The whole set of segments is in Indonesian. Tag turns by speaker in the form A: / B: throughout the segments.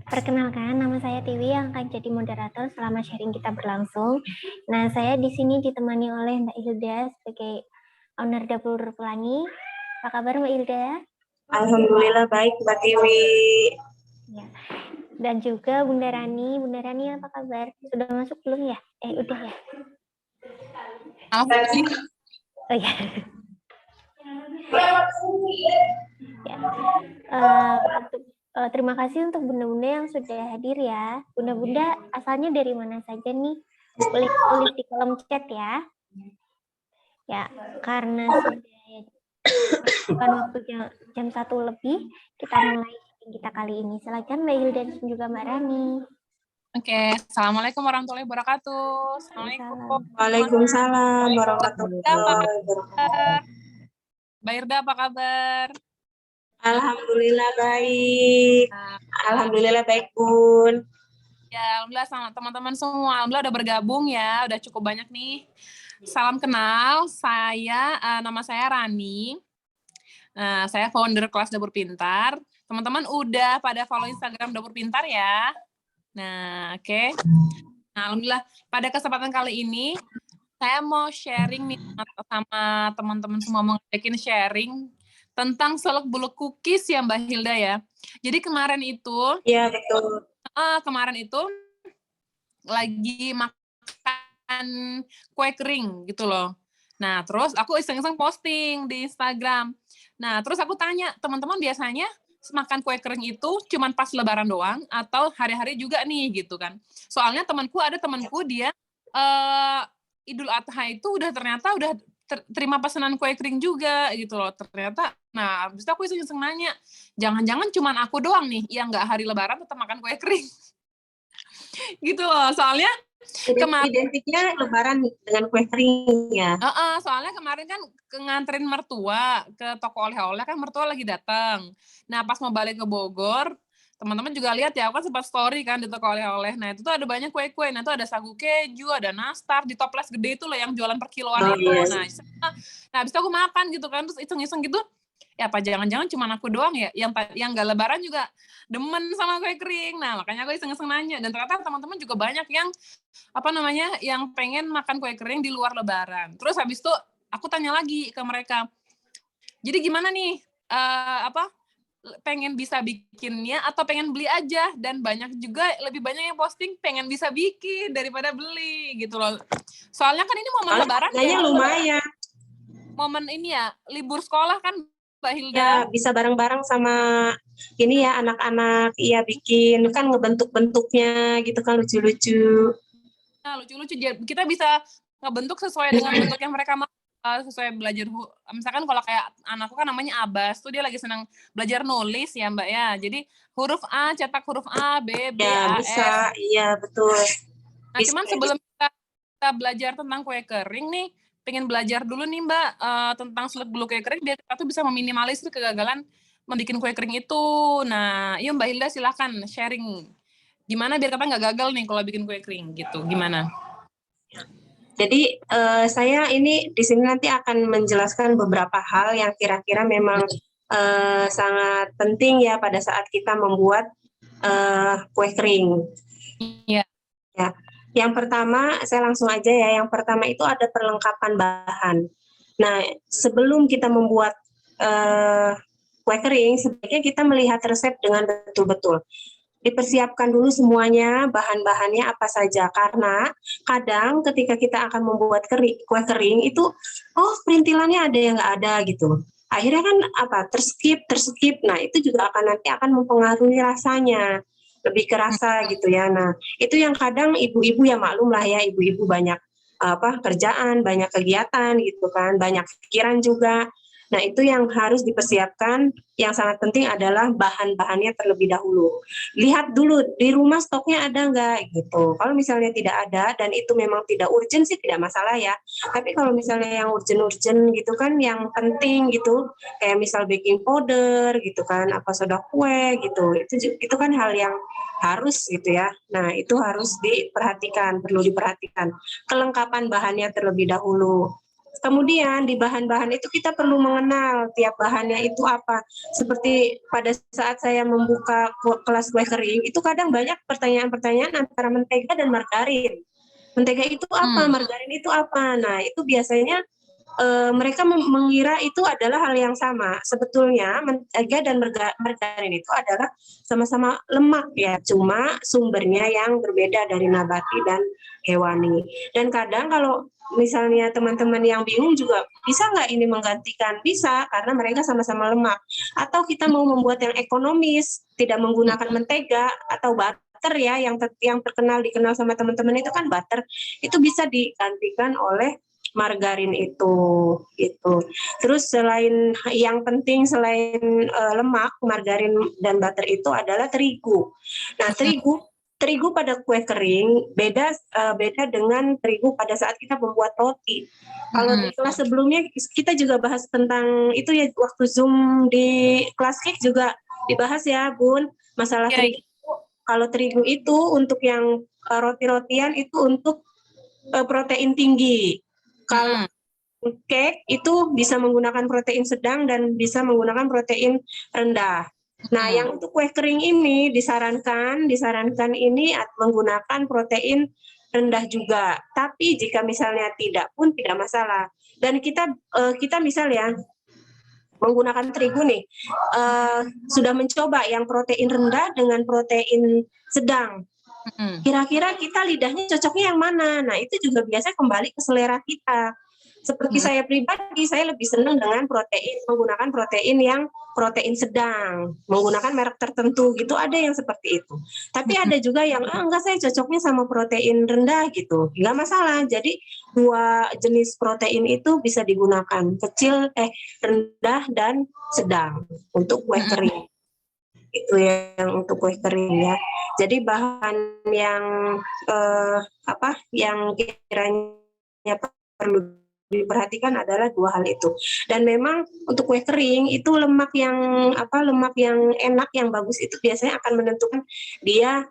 A: Perkenalkan, nama saya Tiwi yang akan jadi moderator selama sharing kita berlangsung. Nah, saya di sini ditemani oleh Mbak Hilda sebagai owner Dapur Pelangi. Apa kabar Mbak Hilda?
B: Alhamdulillah baik Mbak Tiwi.
A: Ya. Dan juga Bunda Rani. Bunda Rani apa kabar? Sudah masuk belum ya? Udah ya?
C: Alhamdulillah.
A: Oh ya. Terima kasih untuk bunda-bunda yang sudah hadir ya. Bunda-bunda asalnya dari mana saja nih? Boleh tulis di kolom chat ya. Ya, karena sudah bukan waktu jam 1 lebih, kita mulai kita kali ini. Silakan Mbak Hilda dan juga Mbak Rani.
C: Oke, Assalamualaikum warahmatullahi wabarakatuh. Assalamualaikum.
B: Waalaikumsalam warahmatullahi wabarakatuh.
C: Mbak Irda apa kabar?
B: Alhamdulillah baik. Alhamdulillah baik Bun.
C: Ya, alhamdulillah sama teman-teman semua. Alhamdulillah udah bergabung ya, udah cukup banyak nih. Salam kenal, nama saya Rani. Saya founder kelas Dapur Pintar. Teman-teman udah pada follow Instagram Dapur Pintar ya. Nah, oke. Nah, alhamdulillah pada kesempatan kali ini saya mau sharing nih sama teman-teman semua, mau ngajakin sharing tentang seluk-beluk cookies ya Mbak Hilda ya. Jadi kemarin itu,
B: ya betul.
C: Kemarin itu lagi makan kue kering gitu loh. Nah, terus aku iseng-iseng posting di Instagram. Nah, terus aku tanya, teman-teman biasanya makan kue kering itu cuman pas lebaran doang atau hari-hari juga nih gitu kan. Soalnya ada temanku dia Idul Adha itu ternyata udah terima pesanan kue kering juga gitu loh. Ternyata, nah habis itu aku iseng-iseng nanya, jangan-jangan cuman aku doang nih yang nggak hari lebaran tetap makan kue kering. Gitu loh, soalnya
B: identiknya lebaran dengan kue kering ya.
C: Soalnya kemarin kan nganterin mertua ke toko oleh-oleh, kan mertua lagi datang. Nah, pas mau balik ke Bogor, teman-teman juga lihat ya, aku kan sempat story kan di toko oleh-oleh. Nah, itu tuh ada banyak kue-kue. Nah, itu ada sagu keju, ada nastar, di toples gede itu loh yang jualan per kiloan itu. Yes. Nah, habis itu aku makan gitu kan, terus iseng-iseng gitu, ya apa jangan-jangan cuma aku doang ya yang nggak lebaran juga demen sama kue kering. Nah, makanya aku iseng-iseng nanya. Dan ternyata teman-teman juga banyak yang yang pengen makan kue kering di luar lebaran. Terus habis itu aku tanya lagi ke mereka, jadi gimana nih, pengen bisa bikinnya atau pengen beli aja? Dan lebih banyak yang posting pengen bisa bikin daripada beli gitu loh. Soalnya kan ini momen lebaran ya.
B: Lumayan.
C: Momen ini ya, libur sekolah kan Mbak Hilda.
B: Ya, bisa bareng-bareng sama ini ya anak-anak, iya bikin kan ngebentuk-bentuknya gitu kan lucu-lucu.
C: Nah, lucu-lucu. Kita bisa ngebentuk sesuai dengan bentuk yang mereka mau, sesuai belajar. Misalkan kalau kayak anakku kan namanya Abbas, tuh dia lagi senang belajar nulis ya Mbak ya. Jadi huruf A, cetak huruf A, B, B,
B: ya,
C: A,
B: bisa.
C: S.
B: Iya, betul.
C: Nah, cuman sebelum kita belajar tentang kue kering nih, pengen belajar dulu nih Mbak tentang seluk-beluk kue kering biar kita tuh bisa meminimalisir kegagalan membuat kue kering itu. Nah, yuk Mbak Hilda silakan sharing. Gimana biar kita nggak gagal nih kalau bikin kue kering gitu, gimana?
B: Jadi saya ini di sini nanti akan menjelaskan beberapa hal yang kira-kira memang sangat penting ya pada saat kita membuat kue kering.
C: Iya.
B: Ya. Yang pertama, saya langsung aja ya. Yang pertama itu ada perlengkapan bahan. Nah, sebelum kita membuat kue kering, sebaiknya kita melihat resep dengan betul-betul. Dipersiapkan dulu semuanya, bahan-bahannya apa saja. Karena kadang ketika kita akan membuat kue kering itu, perintilannya ada yang nggak ada gitu. Akhirnya kan terskip. Nah, itu juga nanti akan mempengaruhi rasanya. Lebih kerasa gitu ya. Nah, itu yang kadang ibu-ibu ya maklum lah ya, ibu-ibu banyak kerjaan, banyak kegiatan gitu kan, banyak pikiran juga. Nah, itu yang harus dipersiapkan. Yang sangat penting adalah bahan-bahannya terlebih dahulu. Lihat dulu di rumah stoknya ada nggak gitu. Kalau misalnya tidak ada dan itu memang tidak urgent sih tidak masalah ya. Tapi kalau misalnya yang urgent gitu kan, yang penting gitu, kayak misal baking powder gitu kan, apa soda kue gitu, itu kan hal yang harus gitu ya. Nah, itu harus diperhatikan, perlu diperhatikan. Kelengkapan bahannya terlebih dahulu. Kemudian di bahan-bahan itu kita perlu mengenal tiap bahannya itu apa. Seperti pada saat saya membuka kelas kue kering, itu kadang banyak pertanyaan-pertanyaan antara mentega dan margarin. Mentega itu apa? Margarin itu apa? Nah, itu biasanya mereka mengira itu adalah hal yang sama. Sebetulnya mentega dan margarin itu adalah sama-sama lemak ya, cuma sumbernya yang berbeda dari nabati dan hewani. Dan kadang kalau misalnya teman-teman yang bingung juga, bisa nggak ini menggantikan? Bisa, karena mereka sama-sama lemak. Atau kita mau membuat yang ekonomis, tidak menggunakan mentega atau butter ya, yang dikenal sama teman-teman itu kan butter, itu bisa digantikan oleh margarin itu gitu. Terus yang penting selain lemak, margarin dan butter itu adalah terigu. Nah, terigu pada kue kering beda dengan terigu pada saat kita membuat roti. Kalau di kelas sebelumnya kita juga bahas tentang itu ya, waktu Zoom di kelas cake juga dibahas ya, Bun, masalah terigu. Kalau terigu itu untuk yang roti-rotian itu untuk protein tinggi. Kalau cake itu bisa menggunakan protein sedang dan bisa menggunakan protein rendah. Nah, yang untuk kue kering ini disarankan ini menggunakan protein rendah juga. Tapi jika misalnya tidak pun tidak masalah. Dan kita misal ya menggunakan terigu nih, sudah mencoba yang protein rendah dengan protein sedang. Kira-kira kita lidahnya cocoknya yang mana? Nah, itu juga biasanya kembali ke selera kita. Seperti saya pribadi, saya lebih senang dengan menggunakan protein sedang, menggunakan merek tertentu gitu, ada yang seperti itu. Tapi ada juga yang enggak, saya cocoknya sama protein rendah gitu. Enggak masalah. Jadi dua jenis protein itu bisa digunakan, rendah dan sedang untuk kue kering. Itu yang untuk kue kering ya. Jadi bahan yang yang kiranya perlu diperhatikan adalah dua hal itu. Dan memang untuk kue kering itu lemak yang enak, yang bagus itu biasanya akan menentukan dia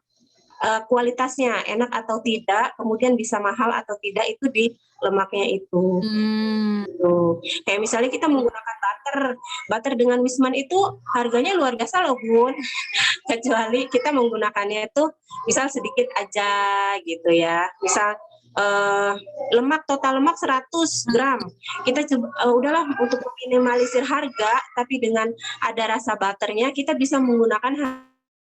B: kualitasnya enak atau tidak, kemudian bisa mahal atau tidak itu di lemaknya itu. Gitu. Kayak misalnya kita menggunakan butter dengan Wisman itu harganya luar biasa loh, Bun. Kecuali kita menggunakannya itu misal sedikit aja gitu ya. Misal total lemak 100 gram. Kita udahlah untuk meminimalisir harga, tapi dengan ada rasa butternya kita bisa menggunakan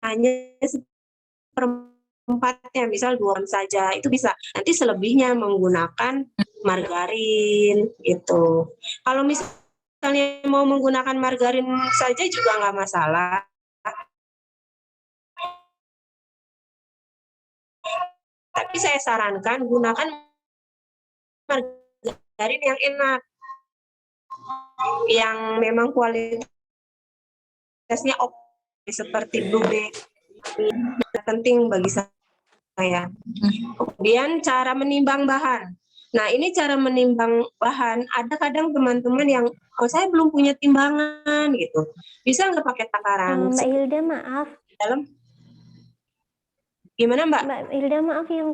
B: hanya seperempatnya, misal 2 gram saja, itu bisa. Nanti selebihnya menggunakan margarin gitu. Kalau misalnya mau menggunakan margarin saja juga nggak masalah. Tapi saya sarankan gunakan margarin yang enak, yang memang kualitasnya oke, seperti Blueberry. Penting bagi saya. Kemudian cara menimbang bahan. Nah, ini cara menimbang bahan, ada kadang teman-teman yang saya belum punya timbangan gitu. Bisa nggak pakai takaran?
A: Mbak Hilda, maaf.
B: Gimana, Mbak?
A: Mbak Hilda, maaf, yang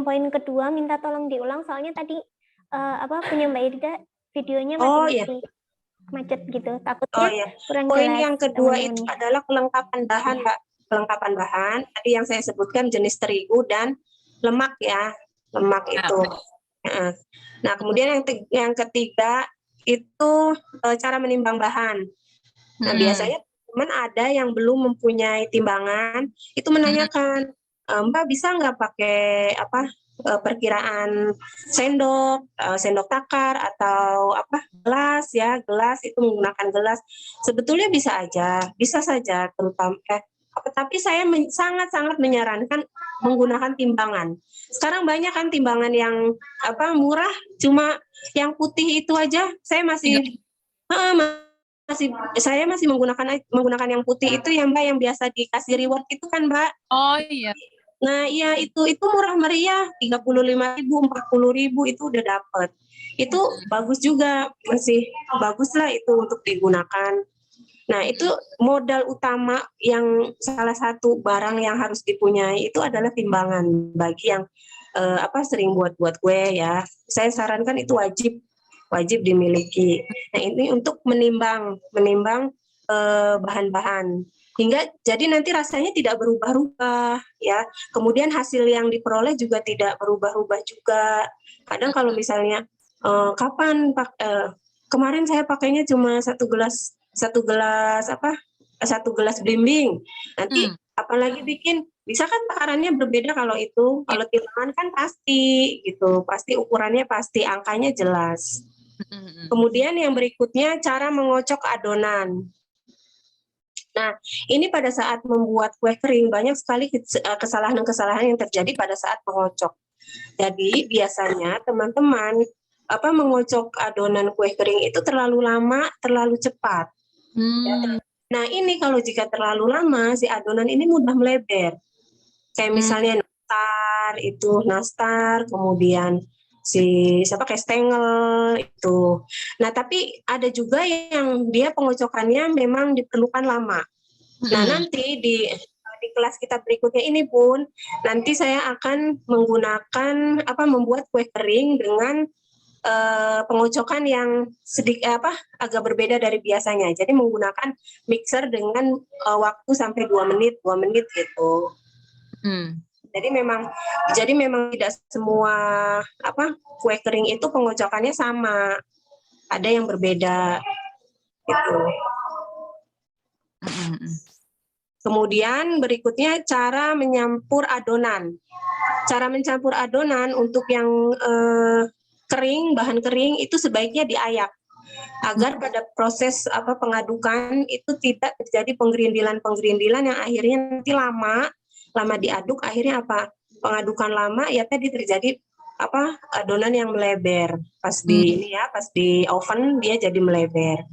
A: poin kedua minta tolong diulang, soalnya tadi punya Mbak Hilda videonya masih macet gitu, takutnya kurang
B: Poin
A: jelas.
B: yang kedua itu adalah kelengkapan bahan, Mbak. Kelengkapan bahan tadi yang saya sebutkan jenis terigu dan lemak ya, lemak itu. Nah, kemudian yang ketiga itu cara menimbang bahan. Nah, biasanya teman ada yang belum mempunyai timbangan, itu menanyakan, Mbak bisa nggak pakai perkiraan sendok takar atau gelas ya, gelas itu menggunakan gelas. Sebetulnya bisa saja, terutama tapi saya sangat-sangat menyarankan menggunakan timbangan. Sekarang banyak kan timbangan yang murah, cuma yang putih itu aja. Saya masih menggunakan yang putih itu ya, Mbak, yang biasa dikasih reward itu kan, Mbak.
C: Oh iya.
B: Nah, iya itu murah meriah, 35.000, 40.000 itu udah dapet. Itu bagus juga, masih bagus lah itu untuk digunakan. Nah, itu modal utama yang salah satu barang yang harus dipunyai itu adalah timbangan bagi yang sering buat kue ya, saya sarankan itu wajib dimiliki. Nah, ini untuk menimbang bahan-bahan hingga jadi nanti rasanya tidak berubah-ubah ya. Kemudian hasil yang diperoleh juga tidak berubah-ubah juga. Kadang kalau misalnya kemarin saya pakainya cuma satu gelas blimbing. Nanti apalagi bikin, bisa kan takarannya berbeda kalau itu. Kalau timbangan kan pasti gitu, pasti ukurannya pasti, angkanya jelas. Kemudian yang berikutnya cara mengocok adonan. Nah, ini pada saat membuat kue kering banyak sekali kesalahan-kesalahan yang terjadi pada saat mengocok. Jadi biasanya teman-teman mengocok adonan kue kering itu terlalu lama, terlalu cepat. Nah, ini kalau jika terlalu lama si adonan ini mudah melebar. Kayak misalnya nastar, kemudian kastengel itu. Nah, tapi ada juga yang dia pengocokannya memang diperlukan lama. Nah, nanti di kelas kita berikutnya ini Bun, nanti saya akan membuat kue kering dengan pengocokan yang agak berbeda dari biasanya. Jadi menggunakan mixer dengan waktu sampai 2 menit gitu. Jadi memang tidak semua kue kering itu pengocokannya sama. Ada yang berbeda gitu. Kemudian berikutnya cara menyampur adonan. Cara mencampur adonan untuk yang bahan kering itu sebaiknya diayak agar pada proses pengadukan itu tidak terjadi penggerindilan yang akhirnya nanti lama diaduk, akhirnya pengadukan lama ya tadi terjadi adonan yang melebar pas di oven dia jadi melebar.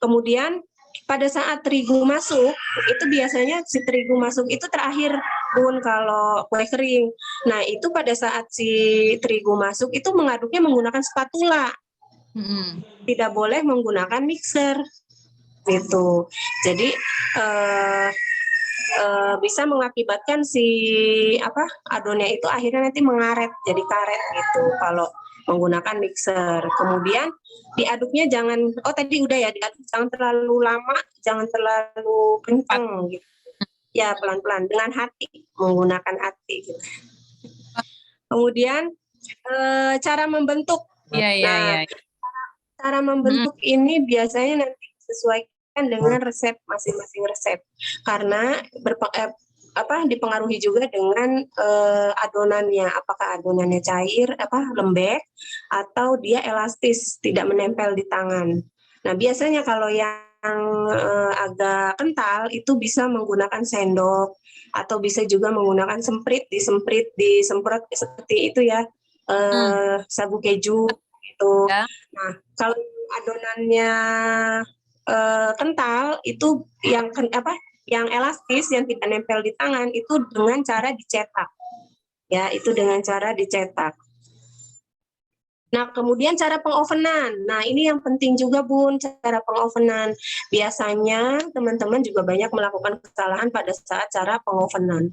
B: Kemudian pada saat terigu masuk itu biasanya si terigu masuk itu terakhir Bun kalau kue kering. Nah, itu pada saat si terigu masuk itu mengaduknya menggunakan spatula. Tidak boleh menggunakan mixer gitu. Jadi bisa mengakibatkan si adonnya itu akhirnya nanti mengaret jadi karet gitu kalau menggunakan mixer. Kemudian diaduknya diaduk jangan terlalu lama, jangan terlalu kencang gitu. Ya pelan-pelan dengan menggunakan hati gitu. Kemudian cara membentuk. Cara membentuk ini biasanya nanti disesuaikan dengan resep masing-masing resep karena dipengaruhi juga dengan adonannya, apakah adonannya cair, lembek atau dia elastis, tidak menempel di tangan. Nah, biasanya kalau yang agak kental itu bisa menggunakan sendok atau bisa juga menggunakan disemprot seperti itu ya, sagu keju gitu. Nah, kalau adonannya kental itu yang elastis yang tidak nempel di tangan itu dengan cara dicetak. Ya, itu dengan cara dicetak. Nah, kemudian cara pengovenan. Nah, ini yang penting juga, Bun, cara pengovenan. Biasanya teman-teman juga banyak melakukan kesalahan pada saat cara pengovenan.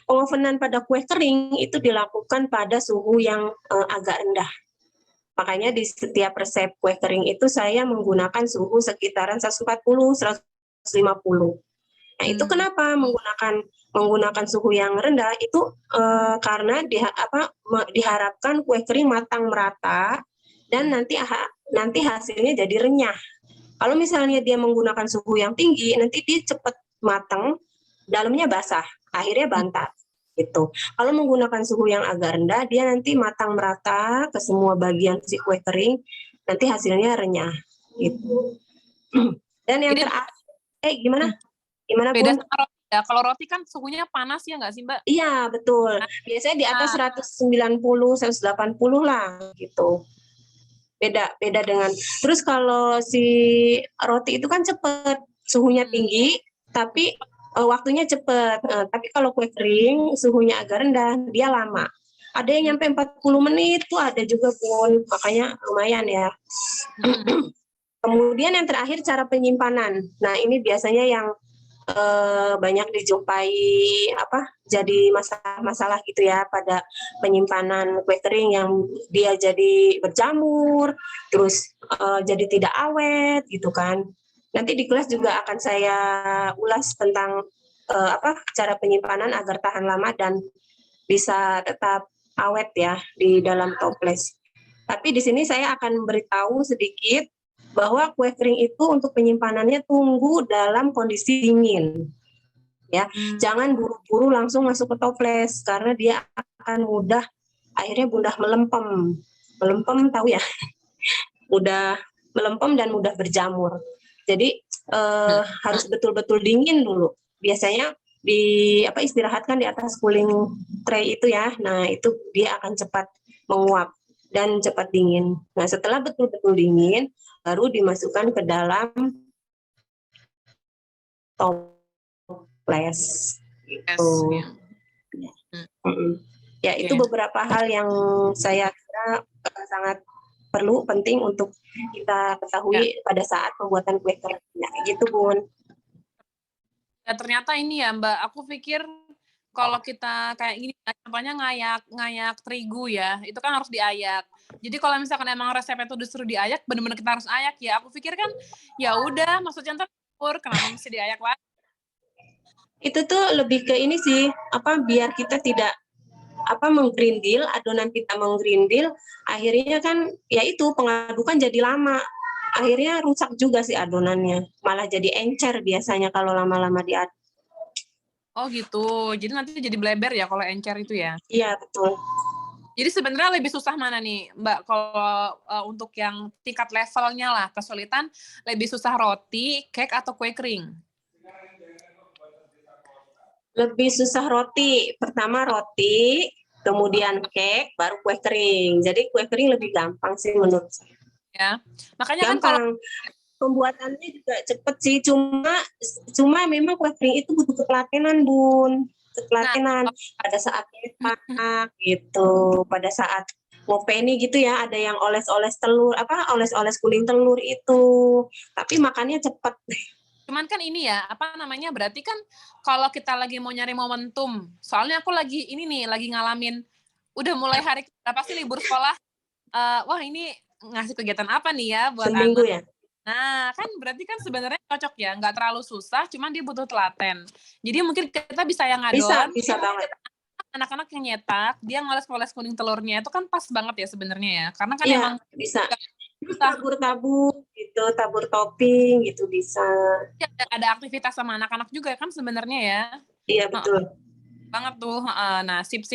B: Pengovenan pada kue kering itu dilakukan pada suhu yang agak rendah. Makanya di setiap resep kue kering itu saya menggunakan suhu sekitaran 140-150. Nah, itu kenapa menggunakan suhu yang rendah itu karena diharapkan kue kering matang merata dan nanti hasilnya jadi renyah. Kalau misalnya dia menggunakan suhu yang tinggi, nanti dia cepat matang, dalamnya basah, akhirnya bantat. Gitu. Kalau menggunakan suhu yang agak rendah, dia nanti matang merata ke semua bagian si kue kering, nanti hasilnya renyah. Gitu. Dan yang terakhir, gimana?
C: Beda sama roti ya. Kalau roti kan suhunya panas ya nggak sih, Mbak?
B: Iya, betul. Biasanya di atas 190, 180 lah gitu. Beda dengan. Terus kalau si roti itu kan cepet, suhunya tinggi, tapi waktunya cepet. Tapi kalau kue kering, suhunya agak rendah, dia lama. Ada yang nyampe 40 menit tuh ada juga Bun, makanya lumayan ya. Kemudian yang terakhir cara penyimpanan. Nah, ini biasanya yang banyak dijumpai jadi masalah-masalah gitu ya pada penyimpanan kue kering yang dia jadi berjamur, terus jadi tidak awet gitu kan. Nanti di kelas juga akan saya ulas tentang cara penyimpanan agar tahan lama dan bisa tetap awet ya di dalam toples. Tapi di sini saya akan beritahu sedikit bahwa kue kering itu untuk penyimpanannya tunggu dalam kondisi dingin. Ya, jangan buru-buru langsung masuk ke toples karena dia akan akhirnya mudah melempem. Melempem tahu ya? Mudah melempem dan mudah berjamur. Jadi harus betul-betul dingin dulu. Biasanya istirahatkan di atas cooling tray itu ya. Nah, itu dia akan cepat menguap dan cepat dingin. Nah, setelah betul-betul dingin, baru dimasukkan ke dalam toples. Gitu. Ya, itu beberapa hal yang saya kira sangat penting untuk kita ketahui pada saat pembuatan kue kering. Ya, gitu, Bun.
C: Ya, ternyata ini ya, Mbak, aku pikir kalau kita kayak gini, contohnya ngayak terigu ya, itu kan harus diayak. Jadi kalau misalkan emang resepnya itu disuruh diayak, benar-benar kita harus ayak ya. Aku pikir kan, ya udah, maksudnya ntar kenapa mesti diayak lagi?
B: Itu tuh lebih ke ini sih, biar kita tidak menggrindil, adonan kita menggrindil, akhirnya kan ya itu pengadukan jadi lama. Akhirnya rusak juga sih adonannya, malah jadi encer biasanya kalau lama-lama diaduk.
C: Oh gitu, jadi nanti jadi bleber ya kalau encer itu ya?
B: Iya, betul.
C: Jadi sebenarnya lebih susah mana nih, Mbak, kalau untuk yang tingkat levelnya lah, kesulitan, lebih susah roti, cake, atau kue kering?
B: Lebih susah roti. Pertama roti, kemudian cake, baru kue kering. Jadi kue kering lebih gampang sih menurut saya.
C: Ya, makanya
B: gampang.
C: kan kalau
B: Pembuatannya juga cepet sih, cuma memang kue kering itu butuh ketelatenan, Bun. Ketelatenan pada saat nyetak gitu, pada saat ngopeni gitu ya, ada yang oles-oles telur, oles-oles kuning telur itu. Tapi makannya cepet.
C: Cuman kan ini ya, berarti kan kalau kita lagi mau nyari momentum, soalnya aku lagi ngalamin, udah mulai hari berapa sih libur sekolah, wah ini ngasih kegiatan apa nih ya buat
B: Seminggu
C: anak.
B: ya?
C: Nah, kan berarti kan sebenarnya cocok ya, nggak terlalu susah, cuman dia butuh telaten. Jadi mungkin kita bisa yang ngadon,
B: Bisa banget.
C: anak-anak yang nyetak, dia ngoles-ngoles kuning telurnya, itu kan pas banget ya sebenarnya ya. Karena kan
B: Iya,
C: emang
B: bisa. Tabur-tabur gitu, tabur topping gitu bisa.
C: ada aktivitas sama anak-anak juga kan sebenarnya ya.
B: Iya, betul.
C: Banget tuh. Nah, sip.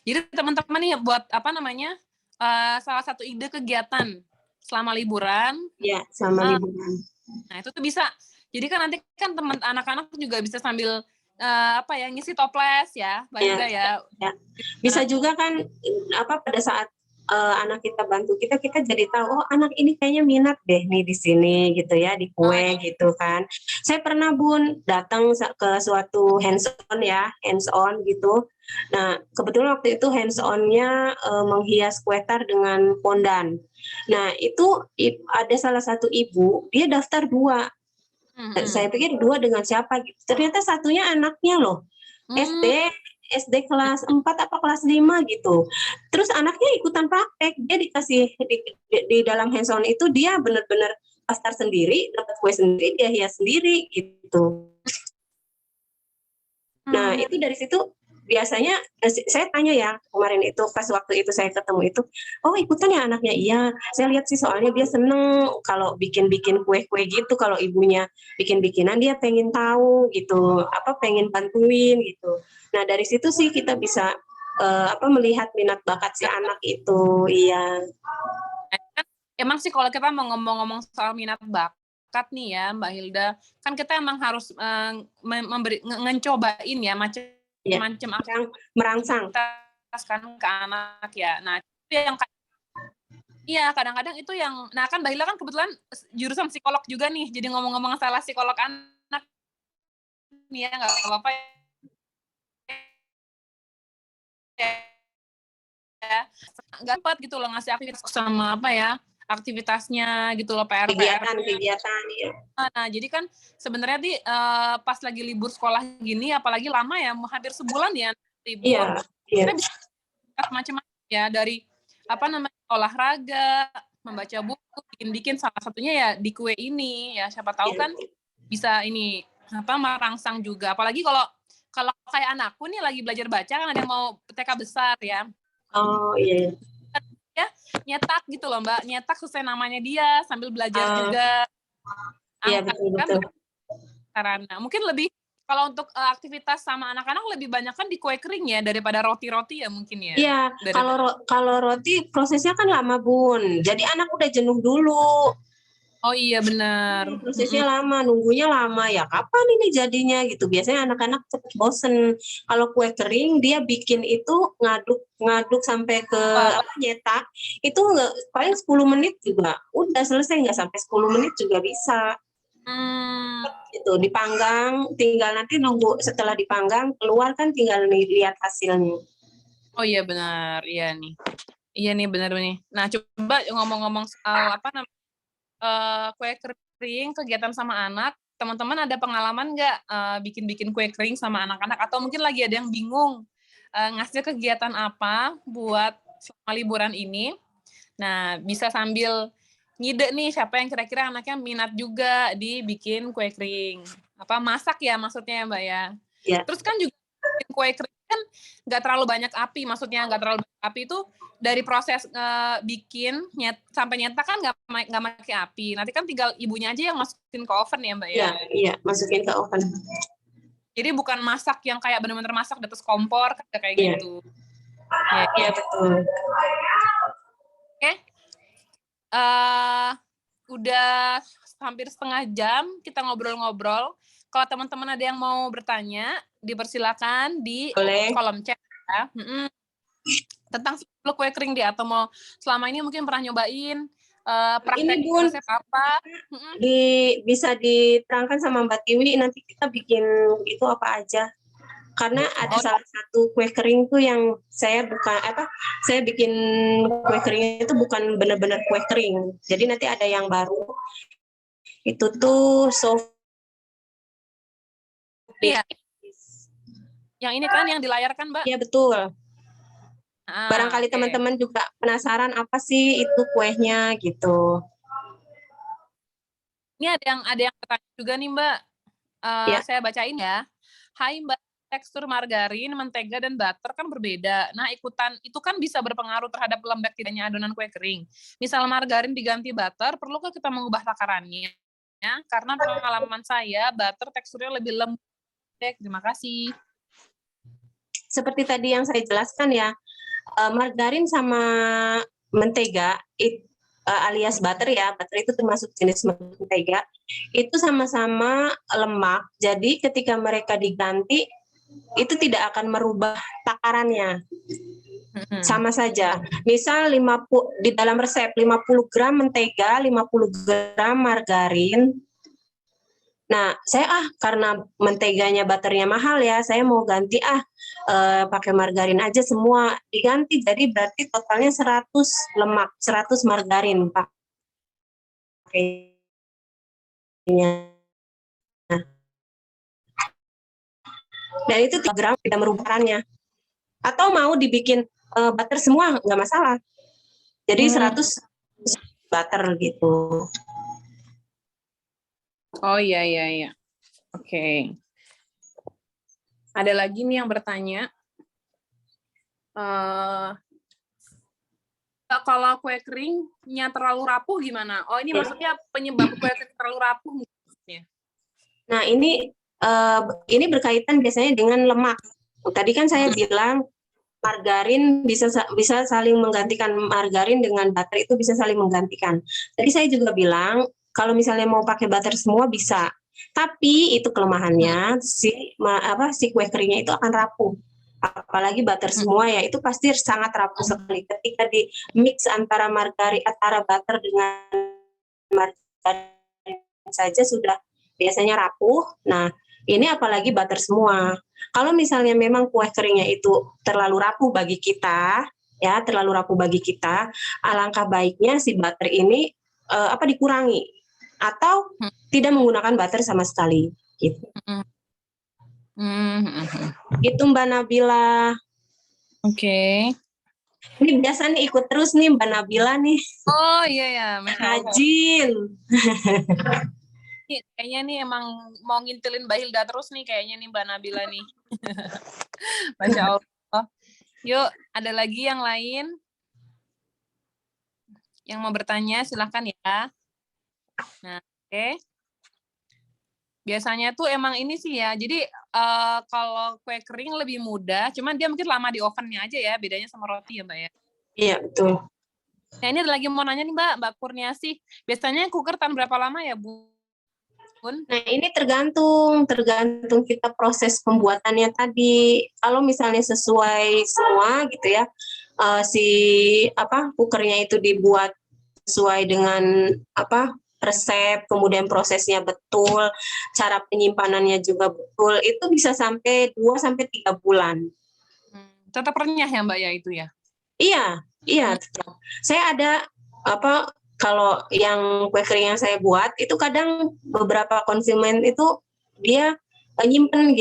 C: Jadi teman-teman nih buat salah satu ide kegiatan selama liburan.
B: Iya, selama liburan.
C: Nah, itu tuh bisa. Jadi kan nanti kan teman anak-anak juga bisa sambil ngisi toples ya, Mbak Hilda ya.
B: Bisa juga kan pada saat anak kita bantu kita jadi tahu, oh anak ini kayaknya minat deh nih di sini gitu ya, di kue gitu kan. Saya pernah, Bun, datang ke suatu hands on gitu. Nah, kebetulan waktu itu hands on-nya menghias kue tar dengan fondan. Nah, itu ada salah satu ibu, dia daftar 2. Saya pikir 2 dengan siapa gitu. Ternyata satunya anaknya loh. SD kelas 4 apa kelas 5 gitu. Terus anaknya ikutan praktek, dia dikasih di dalam hands on itu dia benar-benar daftar sendiri, dapat kue sendiri, dia hias sendiri gitu. Nah, itu dari situ biasanya saya tanya ya kemarin itu pas waktu itu saya ketemu itu, oh ikutan ya anaknya? Iya, saya lihat sih soalnya dia seneng kalau bikin-bikin kue-kue gitu, kalau ibunya bikin-bikinan dia pengen tahu gitu, pengen bantuin gitu. Nah, dari situ sih kita bisa melihat minat bakat si anak itu. Iya.
C: Emang sih kalau kita mau ngomong-ngomong soal minat bakat nih ya, Mbak Hilda, kan kita emang harus ngecobain ya macam-macam
B: merangsang
C: kan ke anak ya. Nah, itu yang kadang-kadang itu yang, nah kan Mbak Hilda kan kebetulan jurusan psikolog juga nih, jadi ngomong-ngomong salah psikolog anak nih ya, nggak apa-apa ya, nggak sempat gitu loh ngasih aktivitas sama aktivitasnya gitu loh, PR.
B: Kegiatan ya.
C: Nah, jadi kan sebenarnya pas lagi libur sekolah gini, apalagi lama ya, hampir sebulan ya libur.
B: Iya.
C: Kita bisa macam-macam ya, dari olahraga, membaca buku, bikin salah satunya ya di kue ini ya, siapa tahu kan bisa ini merangsang juga. Apalagi kalau kayak anakku nih lagi belajar baca, kan ada yang mau TK besar ya.
B: Oh iya.
C: Ya, nyetak gitu loh Mbak, nyetak sesuai namanya dia sambil belajar juga.
B: Iya betul.
C: Karena mungkin lebih kalau untuk aktivitas sama anak-anak lebih banyak kan di kue kering ya daripada roti-roti ya mungkin ya.
B: Iya, kalau roti prosesnya kan lama Bun, jadi anak udah jenuh dulu.
C: Oh iya benar.
B: Prosesnya lama, nunggunya lama ya. Kapan ini jadinya gitu? Biasanya anak-anak cepet bosen. Kalau kue kering dia bikin itu ngaduk sampai ke nyetak itu paling 10 menit juga udah selesai, nggak sampai 10 menit juga bisa. Itu dipanggang, tinggal nanti nunggu setelah dipanggang keluar kan tinggal lihat hasilnya.
C: Oh iya benar, iya nih benar nih. Nah coba ngomong-ngomong soal kue kering kegiatan sama anak, teman-teman ada pengalaman nggak bikin kue kering sama anak-anak, atau mungkin lagi ada yang bingung ngasih kegiatan apa buat selama liburan ini? Nah bisa sambil ngide nih siapa yang kira-kira anaknya minat juga dibikin kue kering. Masak ya maksudnya ya Mbak ya?
B: Ya.
C: Terus kan juga bikin kue kering kan nggak terlalu banyak api, maksudnya nggak terlalu banyak api itu dari proses bikin sampai nyetak kan nggak pakai api. Nanti kan tinggal ibunya aja yang masukin ke oven ya Mbak ya?
B: Iya, masukin ke oven.
C: Jadi bukan masak yang kayak benar-benar masak di atas kompor kayak gitu.
B: Iya betul.
C: Oke. Udah hampir setengah jam kita ngobrol-ngobrol. Kalau teman-teman ada yang mau bertanya, dipersilakan di kolom chat ya. Tentang kue kering dia, atau mau selama ini mungkin pernah nyobain praktek resep apa?
B: Bisa diterangkan sama Mbak Tiwi, nanti kita bikin itu apa aja. Karena ada salah satu kue kering tuh yang saya bikin kue kering itu bukan benar-benar kue kering. Jadi nanti ada yang baru. Itu tuh
C: Iya. Yang ini kan yang dilayarkan, Mbak?
B: Iya betul. Barangkali teman-teman juga penasaran apa sih itu kuehnya gitu.
C: Ini ada yang bertanya juga nih Mbak. Saya bacain ya. Hai Mbak, tekstur margarin, mentega, dan butter kan berbeda. Nah, itu kan bisa berpengaruh terhadap lembek tidaknya adonan kue kering. Misal margarin diganti butter, perlukah kita mengubah takarannya? Ya, karena pengalaman saya, butter teksturnya lebih lembek. Terima kasih.
B: Seperti tadi yang saya jelaskan ya, margarin sama mentega, alias butter ya, butter itu termasuk jenis mentega, itu sama-sama lemak. Jadi ketika mereka diganti, itu tidak akan merubah takarannya. Sama saja. Misal di dalam resep 50 gram mentega, 50 gram margarin. Nah, saya karena menteganya butternya mahal ya, saya mau ganti pakai margarin aja semua, diganti. Jadi berarti totalnya 100 lemak, 100 margarin pakainya. Dan itu 3 gram tidak merubahnya. Atau mau dibikin butter semua nggak masalah. Jadi 100 butter gitu.
C: Oh iya. Oke. Ada lagi nih yang bertanya. Kalau kue keringnya terlalu rapuh gimana? Oh ini maksudnya penyebab kue kering terlalu rapuh maksudnya.
B: Nah ini berkaitan biasanya dengan lemak. Tadi kan saya bilang margarin bisa saling menggantikan, margarin dengan butter itu bisa saling menggantikan. Tadi saya juga bilang kalau misalnya mau pakai butter semua bisa, tapi itu kelemahannya si kue keringnya itu akan rapuh. Apalagi butter semua ya, itu pasti sangat rapuh sekali. Ketika di mix antara butter dengan margarin saja sudah biasanya rapuh. Nah, ini apalagi butter semua. Kalau misalnya memang kue keringnya itu terlalu rapuh bagi kita, ya, terlalu rapuh bagi kita. Alangkah baiknya si butter ini dikurangi atau tidak menggunakan butter sama sekali. Gitu. Gitu Mbak Nabila.
C: Oke.
B: Ini biasa nih ikut terus nih Mbak Nabila nih.
C: Oh iya ya, Masya Allah.
B: Rajin.
C: Kayaknya nih emang mau ngintilin Mbak Hilda terus nih kayaknya nih Mbak Nabila nih. Masya Allah. Yuk, ada lagi yang lain? Yang mau bertanya silahkan ya. Nah, oke. Biasanya tuh emang ini sih ya, jadi kalau kue kering lebih mudah, cuman dia mungkin lama di ovennya aja ya, bedanya sama roti ya Mbak ya.
B: Iya, betul.
C: Nah ini ada lagi mau nanya nih Mbak Kurniasih, biasanya cooker tahan berapa lama ya Bun?
B: Nah ini tergantung kita proses pembuatannya tadi. Kalau misalnya sesuai semua gitu ya, cookernya itu dibuat sesuai dengan resep, kemudian prosesnya betul, cara penyimpanannya juga betul, itu bisa sampai 2-3 bulan.
C: Tetap renyah ya Mbak ya itu ya?
B: Iya, tetap. Saya ada kalau yang kue kering yang saya buat itu kadang beberapa konsumen itu dia nyimpen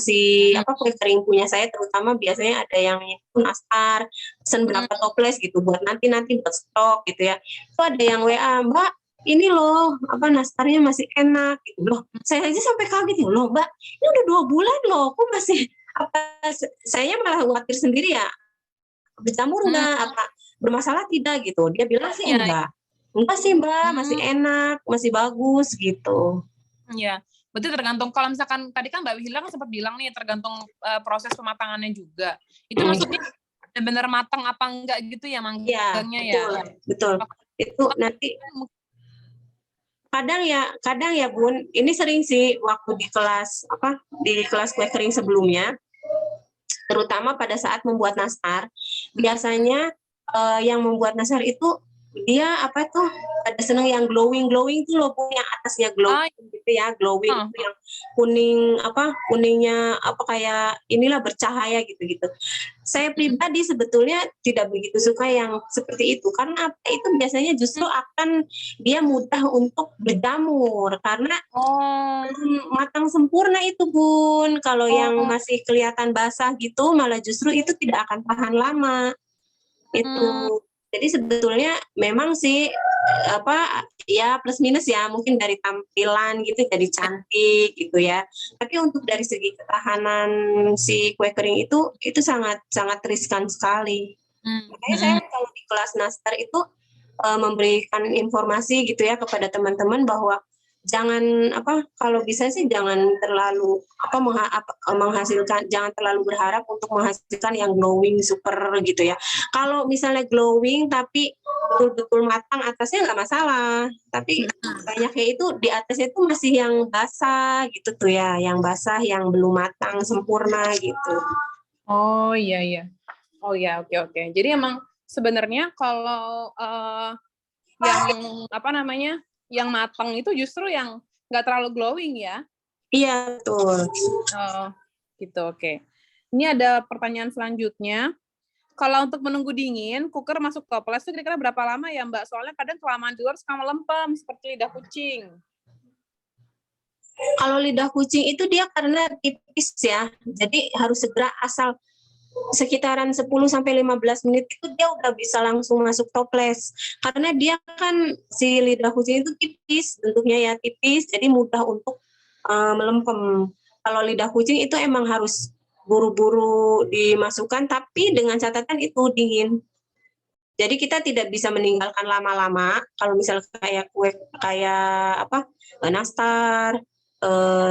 B: si kue kering punya saya, terutama biasanya ada yang nyimpen nastar, pesen berapa toples gitu buat nanti buat stok gitu ya. Itu ada yang WA, Mbak, ini loh nastarnya masih enak gitu loh. Saya aja sampai kaget loh, Mbak, ini udah 2 bulan loh, kok masih saya malah khawatir sendiri ya, berjamur enggak, bermasalah tidak gitu. Dia bilang sih enggak sih Mbak, masih enak, masih bagus gitu.
C: Iya, berarti tergantung, kalau misalkan tadi kan Mbak Hilda kan sempat bilang nih tergantung proses pematangannya juga. Itu maksudnya benar matang apa enggak gitu ya manggangnya ya?
B: Betul. Itu nanti kadang ya Bun, ini sering sih waktu di kelas kue kering sebelumnya, terutama pada saat membuat nastar, biasanya yang membuat nastar itu dia ada seneng yang glowing tuh loh, yang atasnya glowing gitu ya, glowing itu yang kuningnya kayak inilah bercahaya gitu. Saya pribadi sebetulnya tidak begitu suka yang seperti itu, karena itu biasanya justru akan dia mudah untuk berjamur karena matang sempurna itu Bun. Kalau yang masih kelihatan basah gitu malah justru itu tidak akan tahan lama. Itu. Jadi sebetulnya memang sih ya plus minus ya, mungkin dari tampilan gitu jadi cantik gitu ya. Tapi untuk dari segi ketahanan si kue kering itu sangat riskan sekali. Makanya saya kalau di kelas nastar itu memberikan informasi gitu ya kepada teman-teman bahwa jangan kalau bisa sih jangan terlalu jangan terlalu berharap untuk menghasilkan yang glowing super gitu ya. Kalau misalnya glowing tapi betul-betul matang atasnya nggak masalah, tapi banyaknya itu di atasnya itu masih yang basah gitu tuh ya, yang basah yang belum matang sempurna gitu.
C: Oh iya. Oh ya, oke. Jadi emang sebenarnya kalau yang matang itu justru yang nggak terlalu glowing ya?
B: Iya, betul.
C: Oh, gitu, oke. Ini ada pertanyaan selanjutnya. Kalau untuk menunggu dingin, cooker masuk toples itu kira-kira berapa lama ya, Mbak? Soalnya kadang kelamaan di luar suka melempem, seperti lidah kucing.
B: Kalau lidah kucing itu dia karena tipis ya, jadi harus segera asal sekitaran 10-15 menit itu dia udah bisa langsung masuk toples. Karena dia kan si lidah kucing itu tipis, bentuknya ya tipis, jadi mudah untuk melempem. Kalau lidah kucing itu emang harus buru-buru dimasukkan, tapi dengan catatan itu dingin. Jadi kita tidak bisa meninggalkan lama-lama. Kalau misalnya nastar,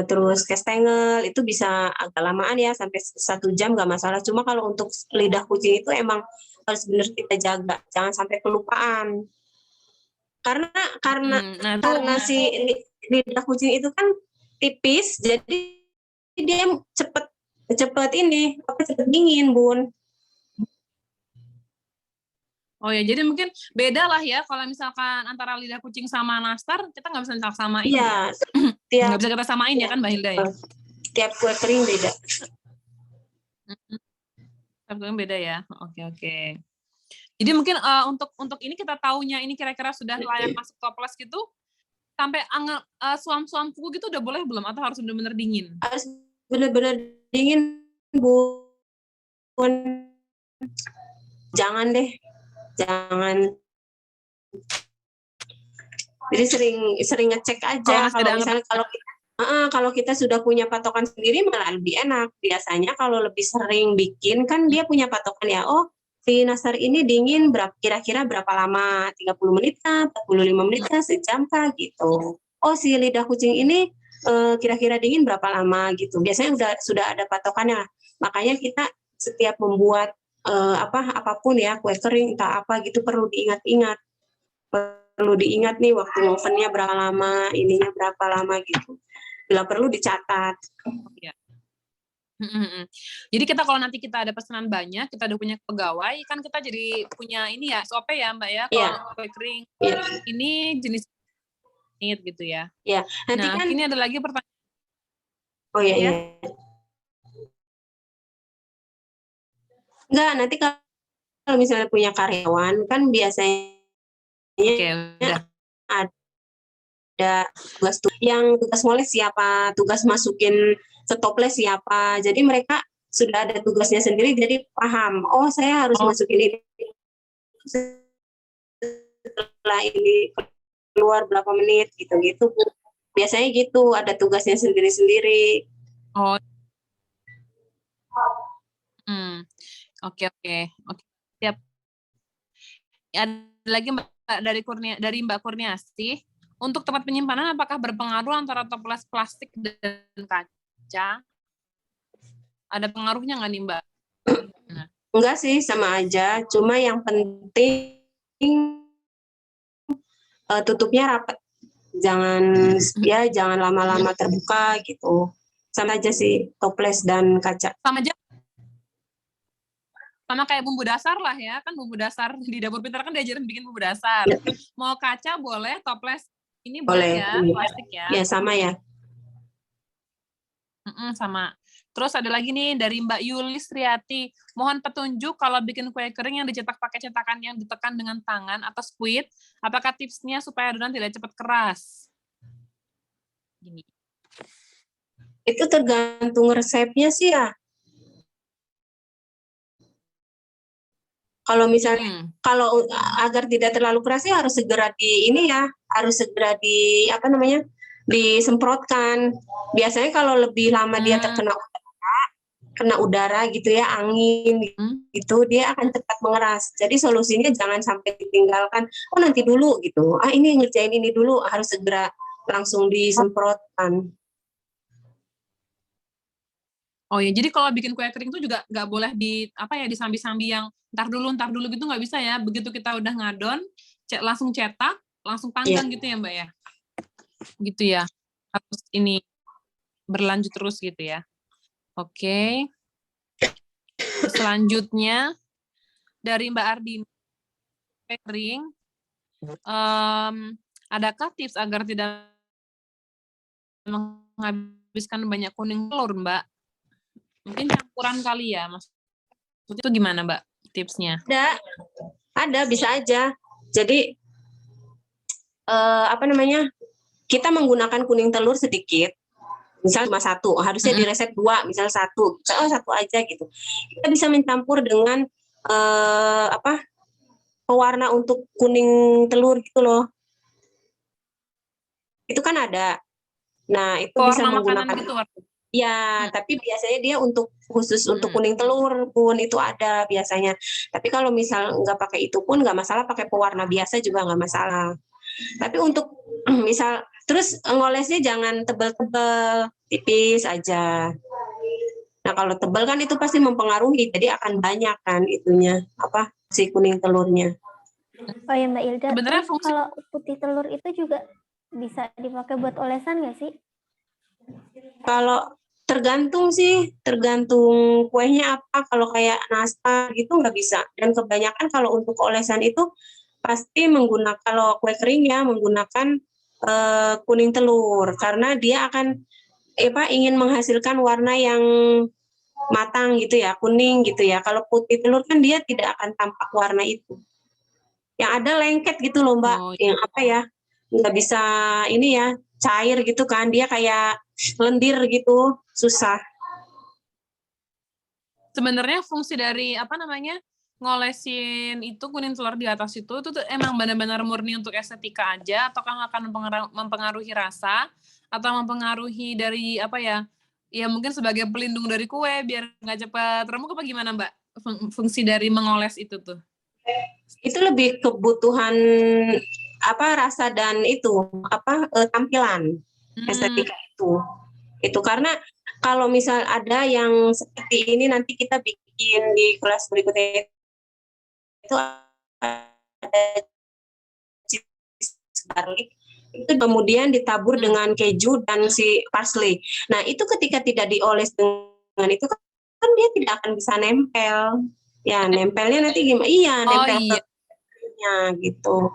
B: terus kastengel itu bisa agak lamaan ya, sampai 1 jam nggak masalah. Cuma kalau untuk lidah kucing itu emang harus benar kita jaga, jangan sampai kelupaan. Karena si lidah kucing itu kan tipis, jadi dia cepet dingin Bun.
C: Oh ya, jadi mungkin beda lah ya kalau misalkan antara lidah kucing sama nastar, kita nggak bisa samain.
B: Iya.
C: Nggak bisa kita samain ya kan Mbak Hilda ya?
B: Tiap kue kering beda.
C: Sabtu beda ya. Oke. Jadi mungkin untuk ini kita taunya ini kira-kira sudah layak masuk toples gitu, sampai suam-suam kuku gitu udah boleh belum atau harus benar-benar dingin?
B: Harus benar-benar dingin, Bu. Jangan deh, jangan. Jadi sering ngecek aja kalau misalnya kalau kita sudah punya patokan sendiri malah lebih enak. Biasanya kalau lebih sering bikin kan dia punya patokan ya. Oh, si nastar ini dingin kira-kira berapa lama? 30 menit kah? 45 menit kah? Sejam kah? Gitu. Oh, si lidah kucing ini kira-kira dingin berapa lama gitu. Biasanya sudah ada patokannya. Makanya kita setiap membuat apapun ya, kue kering entah apa gitu perlu diingat-ingat. Perlu diingat nih waktu ovennya berapa lama, ininya berapa lama gitu. Bila perlu dicatat.
C: Ya. Jadi kita kalau nanti kita ada pesanan banyak, kita udah punya pegawai, kan kita jadi punya ini ya, SOP ya Mbak ya, kalau kue kering. Ini jenis gitu ya.
B: Iya. Nanti
C: nah,
B: kan
C: ini ada lagi pertanyaan.
B: Oh iya. Enggak, nanti kalau misalnya punya karyawan kan biasanya
C: udah.
B: Ada tugas ngoles siapa, tugas masukin ke toples siapa. Jadi mereka sudah ada tugasnya sendiri, jadi paham. Oh, saya harus masukin ini. Setelah ini keluar berapa menit, gitu-gitu. Biasanya gitu, ada tugasnya sendiri-sendiri.
C: Oh. Oke. Siap. Ada lagi Mbak dari Mbak Kurniasih. Untuk tempat penyimpanan apakah berpengaruh antara toples plastik dan kaca? Ada pengaruhnya nggak nih Mbak?
B: Enggak sih, sama aja. Cuma yang penting tutupnya rapat. Jangan lama-lama terbuka gitu. Sama aja sih toples dan kaca.
C: Sama kayak bumbu dasar lah ya, kan bumbu dasar di dapur pintar kan diajarin bikin bumbu dasar. Mau kaca boleh, toples ini boleh ya, plastik ya.
B: Ya sama ya.
C: Sama. Terus ada lagi nih dari Mbak Yulis Triati. Mohon petunjuk kalau bikin kue kering yang dicetak pakai cetakan yang ditekan dengan tangan atau squid, apakah tipsnya supaya adonan tidak cepat keras? Gini.
B: Itu tergantung resepnya sih ya. Kalau misalnya kalau agar tidak terlalu keras sih harus segera disemprotkan. Biasanya kalau lebih lama dia kena udara gitu ya, angin gitu, dia akan cepat mengeras. Jadi solusinya jangan sampai ditinggalkan. Oh nanti dulu gitu. Ini ngerjain ini dulu, harus segera langsung disemprotkan.
C: Oh ya, jadi kalau bikin kue kering itu juga nggak boleh disambi-sambi yang ntar dulu gitu nggak bisa ya. Begitu kita udah ngadon, langsung cetak, langsung panggang gitu ya Mbak ya. Gitu ya. Harus ini berlanjut terus gitu ya. Oke. Selanjutnya dari Mbak Ardini, kue kering. Adakah tips agar tidak menghabiskan banyak kuning telur Mbak? Mungkin campuran kali ya, Mas. Itu gimana, Mbak, tipsnya?
B: Ada, bisa aja. Jadi, kita menggunakan kuning telur sedikit, misal cuma 1, harusnya di resep 2, misal 1 aja gitu. Kita bisa mencampur dengan pewarna untuk kuning telur gitu loh. Itu kan ada. Nah, itu bisa menggunakan gitu. Ya, tapi biasanya dia khusus untuk kuning telur pun itu ada biasanya. Tapi kalau misal nggak pakai itu pun nggak masalah, pakai pewarna biasa juga nggak masalah. Tapi untuk misal terus ngolesnya jangan tebal-tebal, tipis aja. Nah kalau tebal kan itu pasti mempengaruhi, jadi akan banyak kan itunya si kuning telurnya.
A: Oh ya Mbak Ilda, sebenarnya kalau putih telur itu juga bisa dipakai buat olesan nggak sih?
B: Kalau tergantung kuenya apa. Kalau kayak nastar gitu nggak bisa. Dan kebanyakan kalau untuk olesan itu pasti kalau kue kering ya menggunakan kuning telur karena dia akan ingin menghasilkan warna yang matang gitu ya, kuning gitu ya. Kalau putih telur kan dia tidak akan tampak warna itu. Yang ada lengket gitu loh Mbak,
C: Oh,
B: yang apa ya, nggak bisa ini ya, cair gitu kan, dia kayak lendir gitu, susah.
C: sebenarnya fungsi dari apa namanya ngolesin itu kuning telur di atas itu tuh emang benar-benar murni untuk estetika aja, ataukah akan mempengaruhi rasa atau mempengaruhi dari apa ya? Ya mungkin sebagai pelindung dari kue biar nggak cepat remuk apa gimana Mbak? Fungsi dari mengoles itu tuh.
B: Itu lebih kebutuhan apa rasa dan itu apa tampilan estetika itu karena kalau misal ada yang seperti ini nanti kita bikin di kelas berikutnya itu ada cheese garlic itu kemudian ditabur dengan keju dan si parsley. Nah itu ketika tidak dioles dengan itu kan dia tidak akan bisa nempel. Ya nempelnya nanti gimana? Iya nempel
C: iya.
B: ke gitu.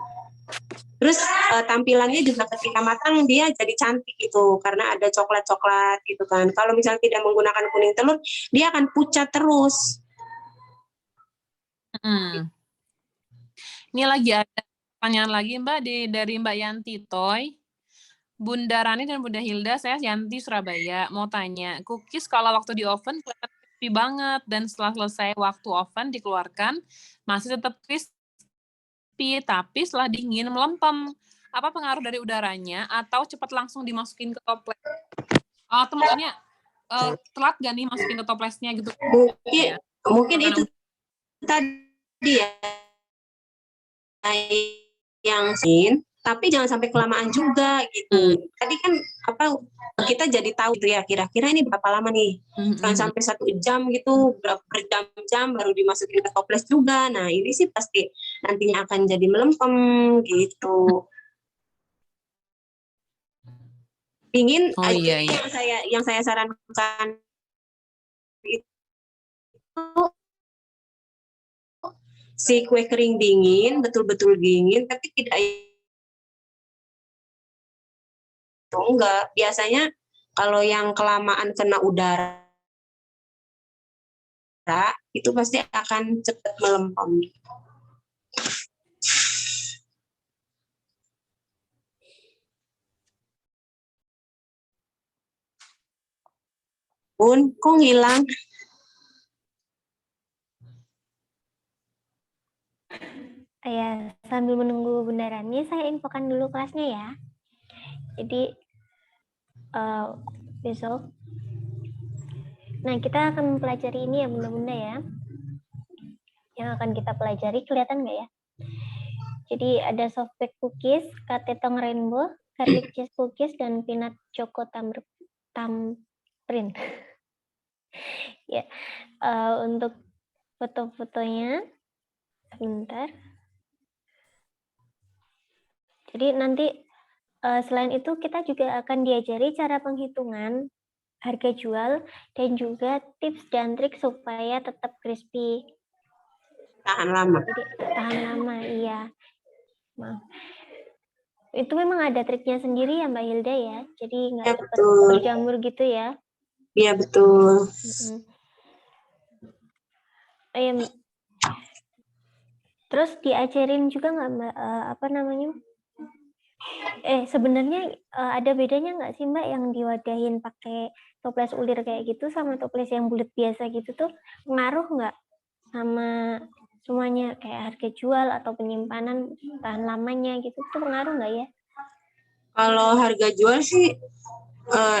B: Terus tampilannya juga ketika matang dia jadi cantik gitu karena ada coklat-coklat gitu kan. Kalau misalnya tidak menggunakan kuning telur, dia akan pucat terus.
C: Ini lagi ada pertanyaan lagi Mbak dari Mbak Yanti Toy. Bunda Rani dan Bunda Hilda, saya Yanti Surabaya. Mau tanya, cookies kalau waktu di oven kelihatan crispy banget dan setelah selesai waktu oven dikeluarkan masih tetap crispy, tapi setelah dingin melempem. Apa pengaruh dari udaranya atau cepat langsung dimasukin ke toples? Atau maksudnya telat gak nih masukin ke toplesnya gitu?
B: Mungkin itu tadi ya yang tapi jangan sampai kelamaan juga gitu. Tadi kan apa kita jadi tahu gitu ya kira-kira ini berapa lama nih. Jangan sampai 1 jam gitu, berjam-jam baru dimasukin ke toples juga. Nah, ini sih pasti nantinya akan jadi melempem gitu. Dingin aja yang saya sarankan itu si kue kering dingin, betul-betul dingin tapi tidak itu enggak. Biasanya kalau yang kelamaan kena udara itu pasti akan cepat melempem. Bun, kok ngilang?
A: Ya, sambil menunggu Bunda Rani, saya infokan dulu kelasnya ya. Jadi besok, nah kita akan mempelajari ini ya Bunda-Bunda ya. Yang akan kita pelajari kelihatan nggak ya? Jadi ada soft baked cookies, katetong rainbow, garlic cheese cookies, dan peanut choco tamrin. Ya, untuk foto-fotonya sebentar. Jadi nanti selain itu kita juga akan diajari cara penghitungan harga jual dan juga tips dan trik supaya tetap crispy.
B: Tahan lama.
A: Jadi tahan lama, iya. Maaf. Itu memang ada triknya sendiri ya Mbak Hilda ya. Jadi nggak
B: Ya,
A: cepat
B: betul.
A: berjamur gitu ya.
B: Iya betul.
A: Terus diajarin juga nggak Mbak apa namanya? Sebenarnya ada bedanya nggak sih Mbak yang diwadahin pakai toples ulir kayak gitu sama toples yang bulat biasa gitu tuh pengaruh nggak sama semuanya kayak harga jual atau penyimpanan tahan lamanya gitu tuh pengaruh nggak ya?
B: Kalau harga jual sih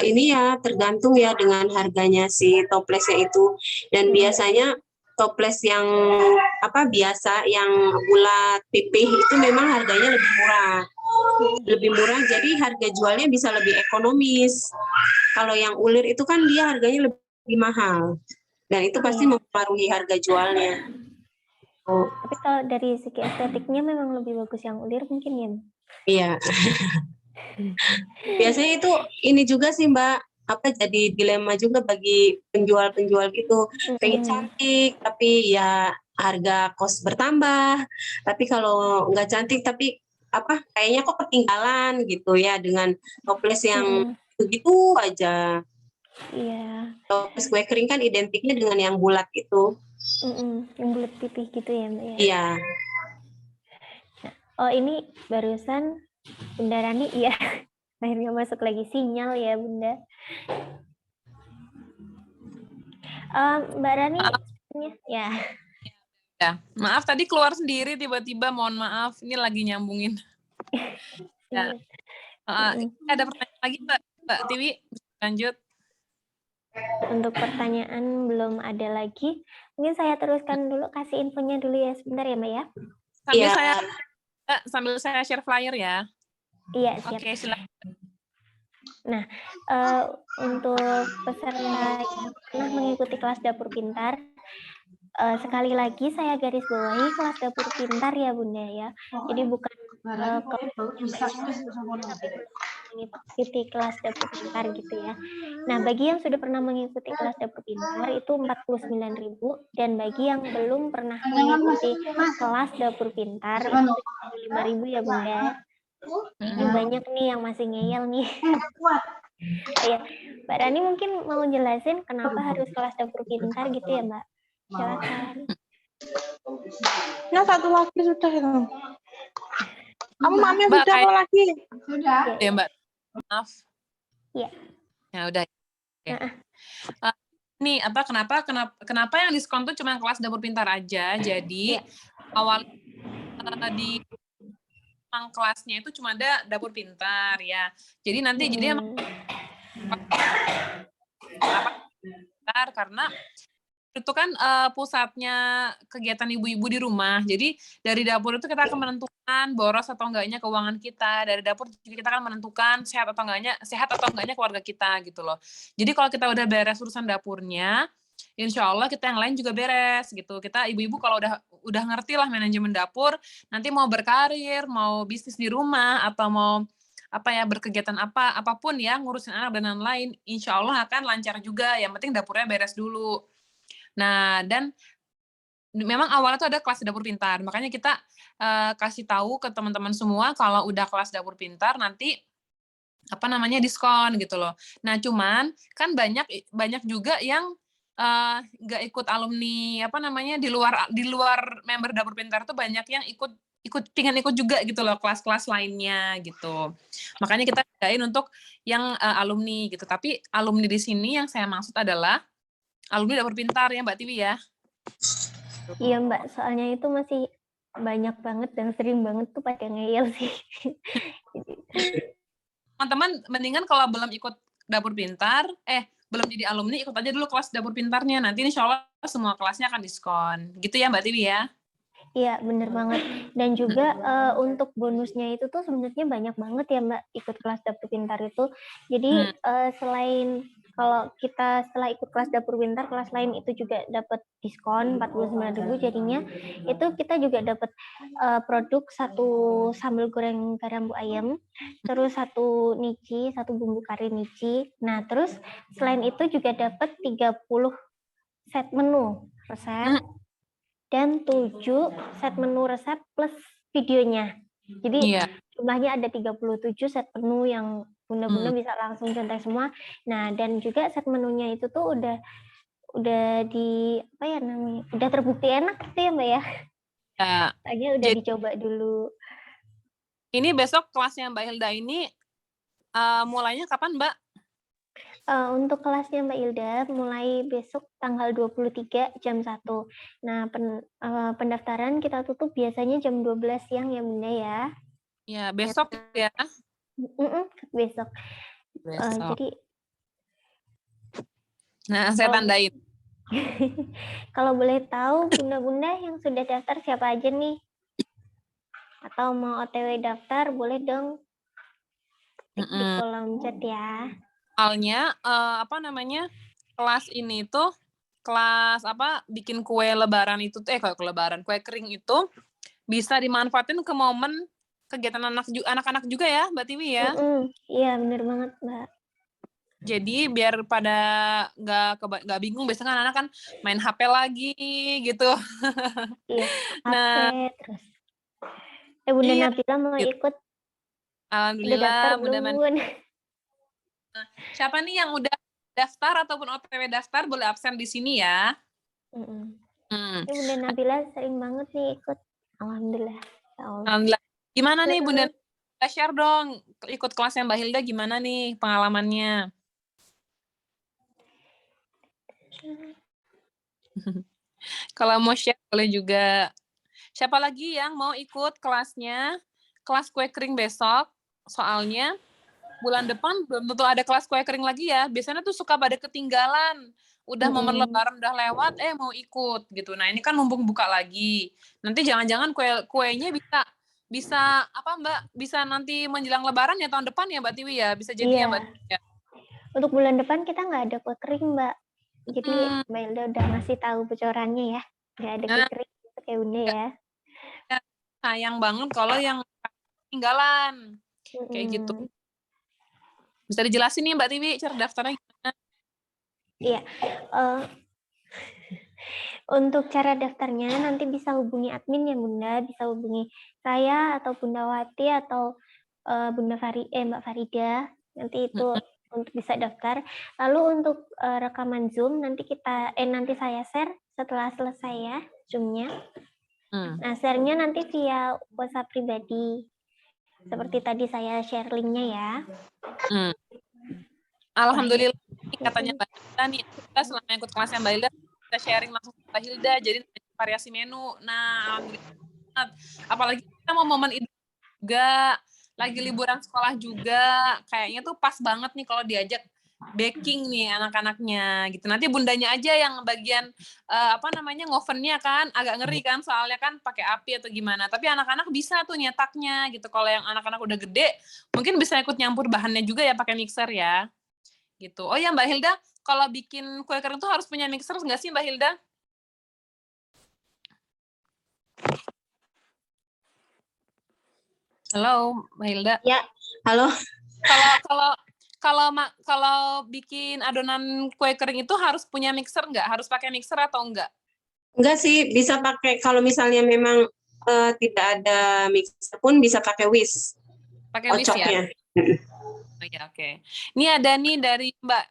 B: ini ya tergantung ya dengan harganya si toplesnya itu dan biasanya toples yang apa biasa yang bulat pipih itu memang harganya lebih murah jadi harga jualnya bisa lebih ekonomis. Kalau yang ulir itu kan dia harganya lebih mahal dan itu pasti mempengaruhi harga jualnya.
A: Tapi kalau dari segi estetiknya memang lebih bagus yang ulir mungkin ya?
B: Iya. Biasanya itu ini juga sih Mbak, apa jadi dilema juga bagi penjual-penjual gitu. Pengen cantik tapi ya harga kos bertambah. Tapi kalau nggak cantik tapi apa kayaknya kok ketinggalan gitu ya dengan toples yang begitu aja.
A: Iya.
B: Kalau kue kering kan identiknya dengan yang bulat itu.
A: Yang bulat pipih gitu ya Mbak ya.
B: Iya.
A: Oh ini barusan Bunda Rani, iya. Akhirnya masuk lagi sinyal ya Bunda. Mbak Rani, ya.
C: Ya, maaf tadi keluar sendiri tiba-tiba, mohon maaf. Ini lagi nyambungin. Ya. Ada pertanyaan lagi Mbak Tiwi? Lanjut.
A: Untuk pertanyaan belum ada lagi. Mungkin saya teruskan dulu, kasih infonya dulu ya sebentar ya Mbak ya.
C: Sambil saya share flyer ya.
A: Iya, siap.
C: Oke, silakan.
A: Nah, untuk peserta yang pernah mengikuti kelas dapur pintar, sekali lagi saya garis bawahi kelas dapur pintar ya Bunda ya. Jadi bukan mengikuti kelas dapur pintar gitu ya. Nah, bagi yang sudah pernah mengikuti kelas dapur pintar itu 49.000, dan bagi yang belum pernah mengikuti kelas dapur pintar itu 75.000 ya Bunda. Ini banyak nih yang masih ngeyel nih. Ya, Mbak Rani mungkin mau jelasin kenapa harus kelas dapur pintar gitu ya Mbak? Silakan.
D: Yang satu lagi sudah itu. Kamu mami sudah mau lagi?
A: Sudah.
C: Ya Mbak, maaf.
A: Iya.
C: Ya udah. Ya. Nih kenapa yang diskon tuh cuma kelas dapur pintar aja? Jadi awal di kelasnya itu cuma ada dapur pintar ya. Jadi nanti jadi emang karena itu kan pusatnya kegiatan ibu-ibu di rumah. Jadi dari dapur itu kita akan menentukan boros atau enggaknya keuangan kita. Dari dapur kita akan menentukan sehat atau enggaknya keluarga kita gitu loh. Jadi kalau kita udah beres urusan dapurnya, insya Allah kita yang lain juga beres gitu. Kita ibu-ibu kalau udah ngerti lah manajemen dapur, nanti mau berkarir, mau bisnis di rumah atau mau berkegiatan apapun ya, ngurusin anak dan lain-lain, insya Allah akan lancar juga. Yang penting dapurnya beres dulu. Nah, dan memang awalnya tuh ada kelas dapur pintar. Makanya kita kasih tahu ke teman-teman semua kalau udah kelas dapur pintar nanti diskon gitu loh. Nah, cuman kan banyak juga yang nggak ikut alumni di luar member dapur pintar tuh banyak yang pengen ikut juga gitu loh kelas-kelas lainnya gitu. Makanya kita bedain untuk yang alumni gitu. Tapi alumni di sini yang saya maksud adalah alumni dapur pintar ya Mbak Tiwi ya.
A: Iya Mbak, soalnya itu masih banyak banget dan sering banget tuh pada ngeyel sih.
C: Teman-teman mendingan kalau belum ikut dapur pintar, belum jadi alumni, ikut aja dulu kelas dapur pintarnya. Nanti insya Allah semua kelasnya akan diskon. Gitu ya Mbak Tiwi ya?
A: Iya, bener banget. Dan juga untuk bonusnya itu tuh sebenarnya banyak banget ya Mbak, ikut kelas dapur pintar itu. Jadi selain kalau kita setelah ikut kelas dapur pintar, kelas lain itu juga dapat diskon 49.000, jadinya itu kita juga dapat produk satu sambal goreng garam bu ayam, terus satu bumbu kari nici. Nah, terus selain itu juga dapat 30 set menu resep dan 7 set menu resep plus videonya. Jadi jumlahnya ada 37 set menu yang bunda-bunda bisa langsung contek semua. Nah, dan juga set menunya itu tuh udah udah terbukti enak gitu ya Mbak ya. Makanya udah dicoba dulu.
C: Ini besok kelasnya Mbak Hilda ini mulainya kapan Mbak?
A: Untuk kelasnya Mbak Hilda mulai besok tanggal 23 jam 1. Nah, pendaftaran kita tutup biasanya jam 12 siang ya Bunda ya.
C: Ya, besok ya.
A: Besok. Jadi
C: nah, saya tandain.
A: Kalau boleh tahu bunda-bunda yang sudah daftar siapa aja nih? Atau mau OTW daftar boleh dong di kolom chat ya.
C: Soalnya kelas ini tuh kelas bikin kue lebaran itu kue kering itu bisa dimanfaatin ke momen kegiatan anak-anak juga ya Mbak Tiwi ya.
A: Iya benar banget Mbak.
C: Jadi biar pada nggak bingung, biasanya kan anak kan main HP lagi gitu.
A: Iya, HP terus. Bunda Nabila mau ikut?
C: Alhamdulillah
A: Bunda.
C: Siapa nih yang udah daftar ataupun OTW daftar boleh absen di sini ya.
A: Mm-mm.
C: Hmm.
A: Ini Bunda Nabila sering banget nih ikut. Alhamdulillah. Ya Allah.
C: Alhamdulillah. Gimana nih Bunda? Kita share dong ikut kelasnya Mbak Hilda gimana nih pengalamannya? Kalau mau share boleh juga. Siapa lagi yang mau ikut kelasnya? Kelas kue kering besok. Soalnya bulan depan belum tentu ada kelas kue kering lagi ya. Biasanya tuh suka pada ketinggalan. Udah momen lebaran udah lewat, mau ikut gitu. Nah ini kan mumpung buka lagi. Nanti jangan-jangan kuenya bisa apa Mbak? Bisa nanti menjelang lebaran ya tahun depan ya Mbak Tiwi ya. Bisa jadi ya
A: Iya.
C: Mbak Tiwi ya.
A: Untuk bulan depan kita nggak ada kue kering, Mbak. Jadi Mbak Hilda udah ngasih tahu bocorannya ya. Nggak ada kue
C: Nah,
A: kering kayak Bunda ya.
C: sayang banget kalau yang ketinggalan. Kayak gitu.
A: Mm-mm.
C: Bisa dijelasin nih Mbak Tiwi cara daftarnya gimana?
A: Iya. Untuk cara daftarnya nanti bisa hubungi admin ya Bunda, bisa hubungi saya atau Bunda Wati atau Mbak Farida. Nanti itu untuk bisa daftar. Lalu untuk rekaman Zoom nanti nanti saya share setelah selesai ya Zoom-nya. Nah, share-nya nanti via WhatsApp pribadi. Seperti tadi saya share link-nya ya.
C: Alhamdulillah katanya Mbak Hilda nih, kita selama ikut kelasnya Mbak Hilda kita sharing langsung ke Mbak Hilda, jadi variasi menu. Nah, alhamdulillah. Apalagi kita mau momen itu juga, lagi liburan sekolah juga, kayaknya tuh pas banget nih kalau diajak baking nih anak-anaknya gitu. Nanti bundanya aja yang bagian ngovennya kan agak ngeri kan soalnya kan pakai api atau gimana. Tapi anak-anak bisa tuh nyetaknya gitu. Kalau yang anak-anak udah gede mungkin bisa ikut nyampur bahannya juga ya pakai mixer ya. Gitu. Oh ya Mbak Hilda, kalau bikin kue kering tuh harus punya mixer nggak sih Mbak Hilda? Halo Mbak Hilda.
B: Ya, halo.
C: Kalau bikin adonan kue kering itu harus punya mixer nggak? Harus pakai mixer atau enggak?
B: Enggak sih, bisa pakai kalau misalnya memang tidak ada mixer pun bisa pakai whisk.
C: Pakai whisk ya?
B: Ocoknya.
C: Oh ya, oke. Ini ada nih dari Mbak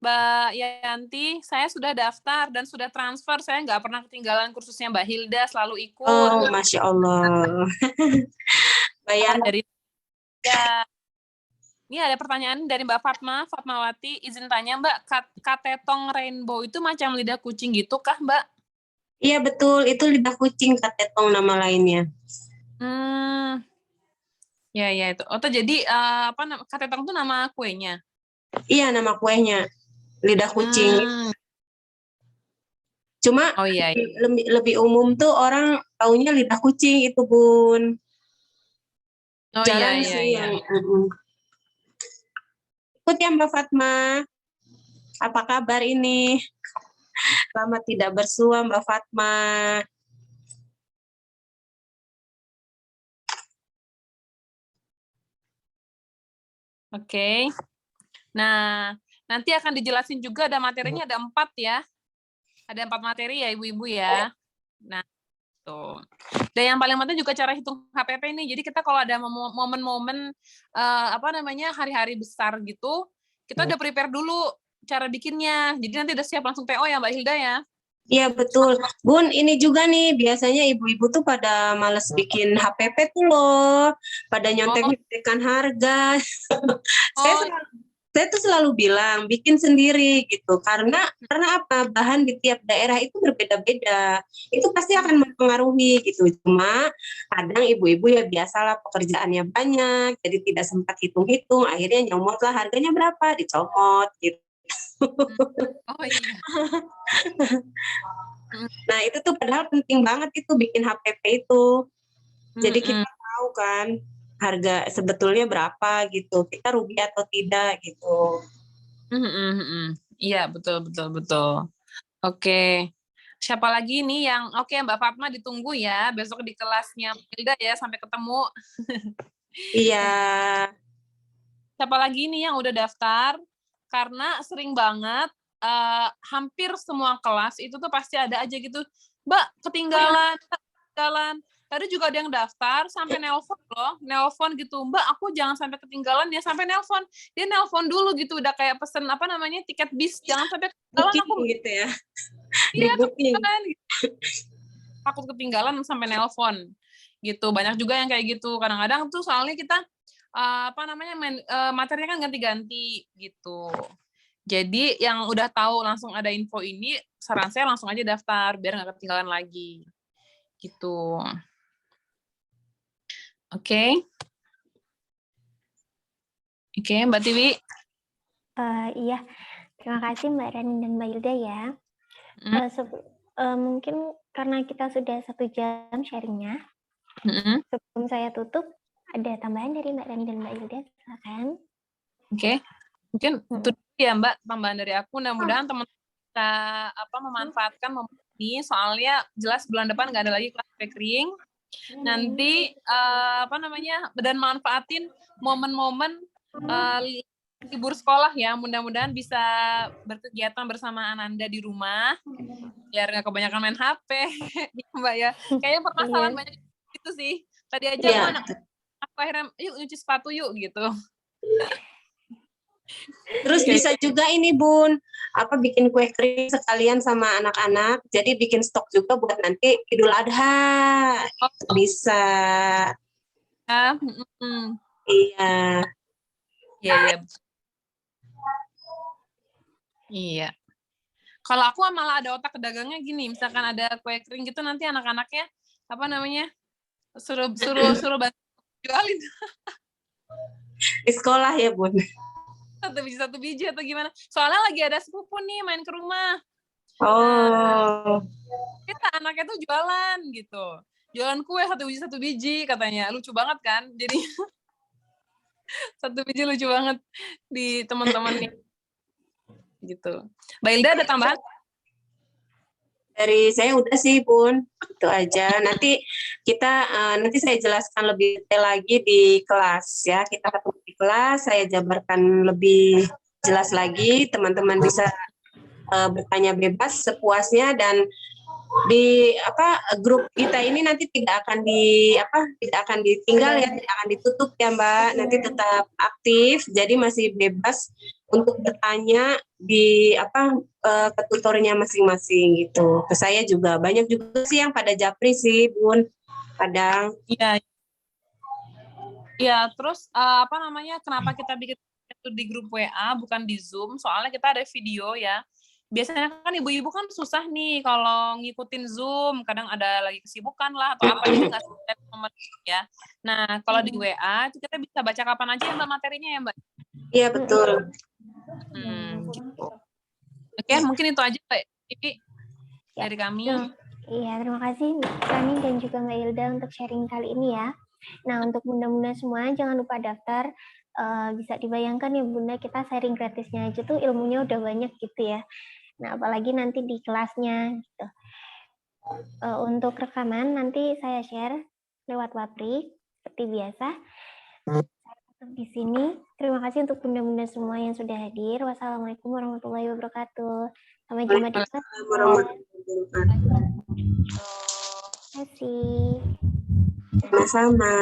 C: Mbak Yanti, saya sudah daftar dan sudah transfer. Saya nggak pernah ketinggalan kursusnya Mbak Hilda, selalu ikut.
B: Oh, Masya Allah. Bayar.
C: Dari ya. Ini ada pertanyaan dari Mbak Fatmawati. Izin tanya Mbak, katetong rainbow itu macam lidah kucing gitu kah Mbak?
B: Iya betul, itu lidah kucing katetong nama lainnya.
C: Ya itu. Jadi katetong itu nama kuenya?
B: Iya nama kuenya lidah kucing. Cuma lebih umum tuh orang taunya lidah kucing itu Bun. Jarang sih yang. Ikut ya Mbak Fatma. Apa kabar ini? Lama tidak bersua Mbak Fatma.
C: Oke. Nah, nanti akan dijelasin juga ada materinya ada 4 ya. Ada 4 materi ya Ibu-ibu ya. Nah, tuh. Dan yang paling penting juga cara hitung HPP nih. Jadi kita kalau ada momen-momen hari-hari besar gitu, kita udah prepare dulu cara bikinnya. Jadi nanti udah siap langsung PO ya Mbak Hilda ya.
B: Iya betul. Bun, ini juga nih biasanya ibu-ibu tuh pada males bikin HPP tuh loh. Pada nyontek-nyontekan harga. Saya tuh selalu bilang bikin sendiri gitu. Karena apa? Bahan di tiap daerah itu berbeda-beda. Itu pasti akan mempengaruhi gitu. Cuma kadang ibu-ibu ya biasalah pekerjaannya banyak, jadi tidak sempat hitung-hitung. Akhirnya nyomot lah harganya berapa, dicomot gitu.
C: Oh iya.
B: Nah itu tuh padahal penting banget itu bikin HPP itu. Jadi kita tahu kan harga sebetulnya berapa gitu. Kita rugi atau tidak gitu.
C: Iya betul. Oke. Siapa lagi nih yang Mbak Fatma ditunggu ya besok di kelasnya Hilda ya sampai ketemu.
B: Iya.
C: Siapa lagi nih yang udah daftar? Karena sering banget hampir semua kelas itu tuh pasti ada aja gitu, Mbak ketinggalan. tadi juga ada yang daftar sampai nelpon loh, nelpon gitu, Mbak aku jangan sampai ketinggalan, dia sampai nelpon, dia nelpon dulu gitu, udah kayak pesen apa namanya tiket bis, jangan sampai ketinggalan aku,
B: Booking gitu ya. Di
C: iya
B: booking.
C: ketinggalan, gitu. Takut ketinggalan sampai nelpon gitu, banyak juga yang kayak gitu, kadang-kadang tuh soalnya kita apa namanya materinya kan ganti-ganti gitu. Jadi yang udah tahu langsung ada info ini, saran saya langsung aja daftar biar nggak ketinggalan lagi. Gitu. Oke. Oke, Mbak Tiwi.
A: Iya, terima kasih Mbak Rani dan Mbak Hilda ya. Mungkin karena kita sudah 1 jam sharingnya, sebelum saya tutup, ada tambahan dari Mbak Rani dan Mbak Hilda, silakan.
C: Oke. Mungkin itu ya Mbak, tambahan dari aku. Mudah-mudahan teman-teman bisa memanfaatkan momen ini, soalnya jelas bulan depan nggak ada lagi kelas backering. Nanti dan manfaatin momen-momen libur sekolah ya, mudah-mudahan bisa berkegiatan bersama Ananda di rumah biar nggak kebanyakan main HP ya Mbak ya. Kayaknya permasalahan banyak gitu sih. Tadi aja aku akhirnya yuk nyuci sepatu yuk gitu.
B: Terus bisa juga ini Bun, bikin kue kering sekalian sama anak-anak, jadi bikin stok juga buat nanti Idul Adha. Bisa. Iya.
C: Iya. Kalau aku malah ada otak kedagangnya gini, misalkan ada kue kering gitu nanti anak-anaknya suruh bantu jualin.
B: Di sekolah ya Bun.
C: Satu biji atau gimana? Soalnya lagi ada sepupu nih main ke rumah. Kita anaknya tuh jualan gitu. Jualan kue satu biji katanya. Lucu banget kan? Jadi satu biji lucu banget di teman-teman nih. Gitu. Mbak Hilda ada tambahan?
B: Dari saya udah sih Bun, itu aja. Nanti saya jelaskan lebih detail lagi di kelas ya. Kita ketemu di kelas, saya jabarkan lebih jelas lagi. Teman-teman bisa bertanya bebas sepuasnya, dan di grup kita ini nanti tidak akan ditinggal ya, tidak akan ditutup ya Mbak. Nanti tetap aktif, jadi masih bebas untuk bertanya di ke tutornya masing-masing gitu. Ke saya juga banyak juga sih yang pada japri sih Bun, kadang.
C: Iya. Iya, terus kenapa kita bikin itu di grup WA bukan di Zoom? Soalnya kita ada video ya. Biasanya kan ibu-ibu kan susah nih kalau ngikutin Zoom, kadang ada lagi kesibukan lah atau apa, jadi nggak setiap nomor ya. Nah, kalau di WA itu kita bisa baca kapan aja ya Mbak materinya ya Mbak?
B: Iya, betul.
C: Gitu. Oke, mungkin itu aja Mbak Ipi dari kami.
A: Iya, terima kasih Mbak Rani dan juga Mbak Hilda untuk sharing kali ini ya. Nah, untuk bunda-bunda semua, jangan lupa daftar. Bisa dibayangkan ya Bunda, kita sharing gratisnya aja tuh ilmunya udah banyak gitu ya. Nah, apalagi nanti di kelasnya gitu. Untuk rekaman nanti saya share lewat Wapri seperti biasa. Di sini, terima kasih untuk bunda-bunda semua yang sudah hadir. Wassalamualaikum warahmatullahi wabarakatuh. Sampai jumpa di kelas. Terima kasih.
B: Sama-sama.